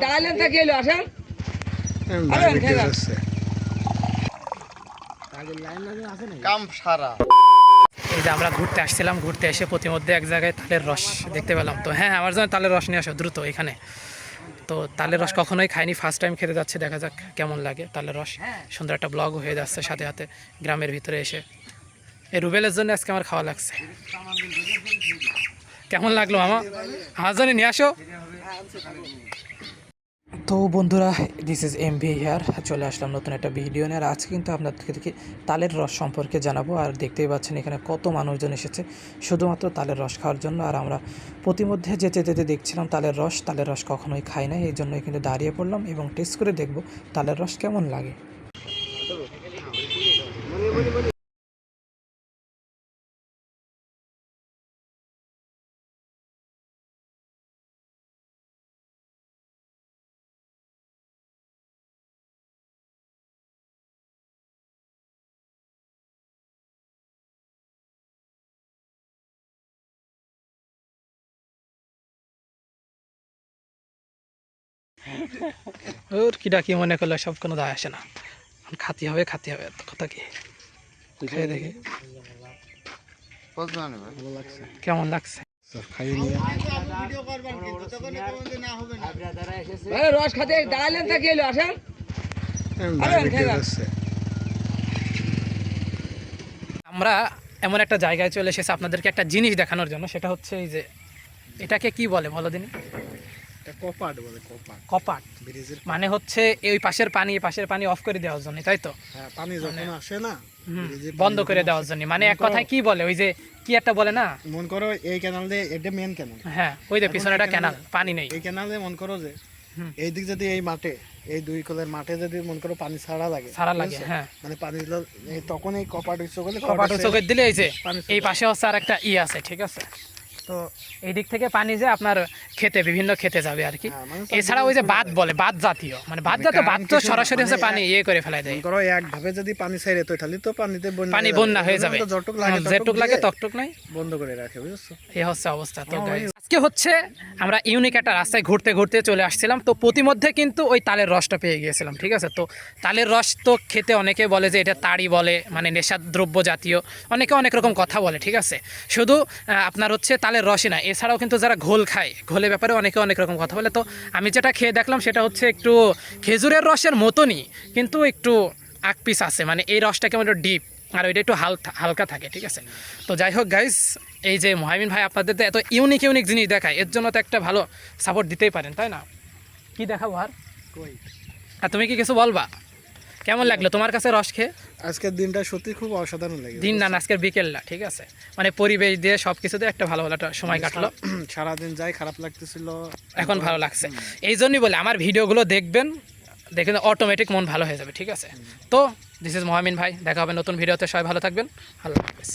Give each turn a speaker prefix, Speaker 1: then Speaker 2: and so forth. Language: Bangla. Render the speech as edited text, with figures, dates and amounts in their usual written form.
Speaker 1: দাঁড়ালেন থেকে এলো আসেন
Speaker 2: কাম সারা।
Speaker 3: এই যে আমরা ঘুরতে আসছিলাম, ঘুরতে এসে প্রতিমধ্যে এক জায়গায় তালের রস দেখতে পেলাম। তো হ্যাঁ, আমার জন্য তালের রস নিয়ে আসো দ্রুত এখানে। তো তালের রস কখনোই খাইনি, ফার্স্ট টাইম খেতে যাচ্ছে, দেখা যাক কেমন লাগে তালের রস। সুন্দর একটা ব্লগ হয়ে যাচ্ছে সাথে সাথে গ্রামের ভিতরে এসে। এই রুবেলের জন্য আজকে আমার খাওয়া লাগছে। কেমন লাগলো মামা? আমার জন্য নিয়ে আসো। তো বন্ধুরা, দিস ইজ এমভি হিয়ার, চলে আসলাম নতুন একটা ভিডিও নিয়ে। আর আজকে কিন্তু আপনাদেরকে তালের রস সম্পর্কে জানাবো। আর দেখতেই পাচ্ছেন এখানে কত মানুষজন এসেছে শুধুমাত্র তালের রস খাওয়ার জন্য। আর আমরা প্রতিমধ্যে যেতে যেতে দেখছিলাম তালের রস কখনোই খাই না, এই জন্যই কিন্তু দাঁড়িয়ে পড়লাম এবং টেস্ট করে দেখব তালের রস কেমন লাগে। ওর কিটা কি মনে করলে সব কোনো দায় আসে না, খাতি হবে তো কথা কি খেয়ে দেখি কেমন লাগছে।
Speaker 1: রস খাতে দাঁড়ালেন থেকে এলো আসেন
Speaker 3: আমরা এমন একটা জায়গায় চলে এসেছি আপনাদেরকে একটা জিনিস দেখানোর জন্য। সেটা হচ্ছে এই যে, এটাকে কি বলে বলো দিন?
Speaker 2: কপাট বলে।
Speaker 3: কপাট মানে হচ্ছে এই পাশের পানি অফ করে দেওয়ার জন্য, তাই তো?
Speaker 2: হ্যাঁ, পানি যখন আসে না
Speaker 3: বন্ধ করে দেওয়ার জন্য, মানে এক কথায় কি বলে, ওই যে কি একটা বলে না,
Speaker 2: মন করো এই ক্যানাল দিয়ে, এটা মেন ক্যানাল।
Speaker 3: হ্যাঁ, ওই যে পিছনে একটা ক্যানাল, পানি নেই
Speaker 2: এই ক্যানালে মন করো যে এই দিক যদি এই মাঠে, এই দুই কোলের মাঠে যদি মন করো পানি ছাড়া লাগে,
Speaker 3: হ্যাঁ,
Speaker 2: মানে পানি তখন এই কপাট উৎস করলে,
Speaker 3: কপাট উৎস করে দিলে এই যে এই পাশে হচ্ছে আর একটা আছে, ঠিক আছে? তো এই দিক থেকে পানি যে আপনার খেতে, বিভিন্ন খেতে যাবে আর কি। এছাড়া ওই যে বাঁধ বলে, বাঁধ জাতীয়, মানে বাঁধ তো সরাসরি হচ্ছে পানি করে ফেলাই দেয়।
Speaker 2: ধরো একভাবে যদি পানি ছাইরে তো তাহলে তো পানিতে
Speaker 3: বন্যা হয়ে যাবে, যেটুক লাগে তকটুক নাই
Speaker 2: বন্ধ করে রাখে, বুঝছো?
Speaker 3: এই হচ্ছে অবস্থা। তো আজকে হচ্ছে আমরা ইউনিক একটা রাস্তায় ঘুরতে ঘুরতে চলে আসছিলাম। তো প্রতিমধ্যে কিন্তু ওই তালের রসটা পেয়ে গিয়েছিলাম, ঠিক আছে? তো তালের রস তো খেতে অনেকে বলে যে এটা তাড়ি বলে, মানে নেশার দ্রব্য জাতীয়, অনেকে অনেক রকম কথা বলে, ঠিক আছে? শুধু আপনার হচ্ছে তালের রসই না, এছাড়াও কিন্তু যারা ঘোল খায়, ঘোলের ব্যাপারে অনেকে অনেক রকম কথা বলে। তো আমি যেটা খেয়ে দেখলাম সেটা হচ্ছে একটু খেজুরের রসের মতনই, কিন্তু একটু আকপিস আছে, মানে এই রসটা কেমন একটু ডিপ আর ওইটা একটু হালকা থাকে, ঠিক আছে? তো যাই হোক গাইস, এই যে মুহাইমিন ভাই আপনাদের তো এত ইউনিক জিনিস দেখায়, এর জন্য তো একটা ভালো সাপোর্ট দিতেই পারেন, তাই না? কি দেখাবো আর আর তুমি কি কিছু বলবা? কেমন লাগলো তোমার কাছে রস খেয়ে?
Speaker 2: আজকের দিনটা সত্যি খুব অসাধারণ লাগে।
Speaker 3: দিন না, আজকের বিকেলটা, ঠিক আছে? মানে পরিবেশ দিয়ে সব কিছু দিয়ে একটা ভালো একটা সময় কাটলো।
Speaker 2: সারাদিন যাই খারাপ লাগতেছিল,
Speaker 3: এখন ভালো লাগছে। এই জন্যই বলে আমার ভিডিওগুলো দেখবেন অটোমেটিক মন ভালো হয়ে যাবে, ঠিক আছে? তো দিস ইজ মুহাইমিন ভাই, দেখা হবে নতুন ভিডিওতে, সবাই ভালো থাকবেন, আল্লাহ হাফেজ।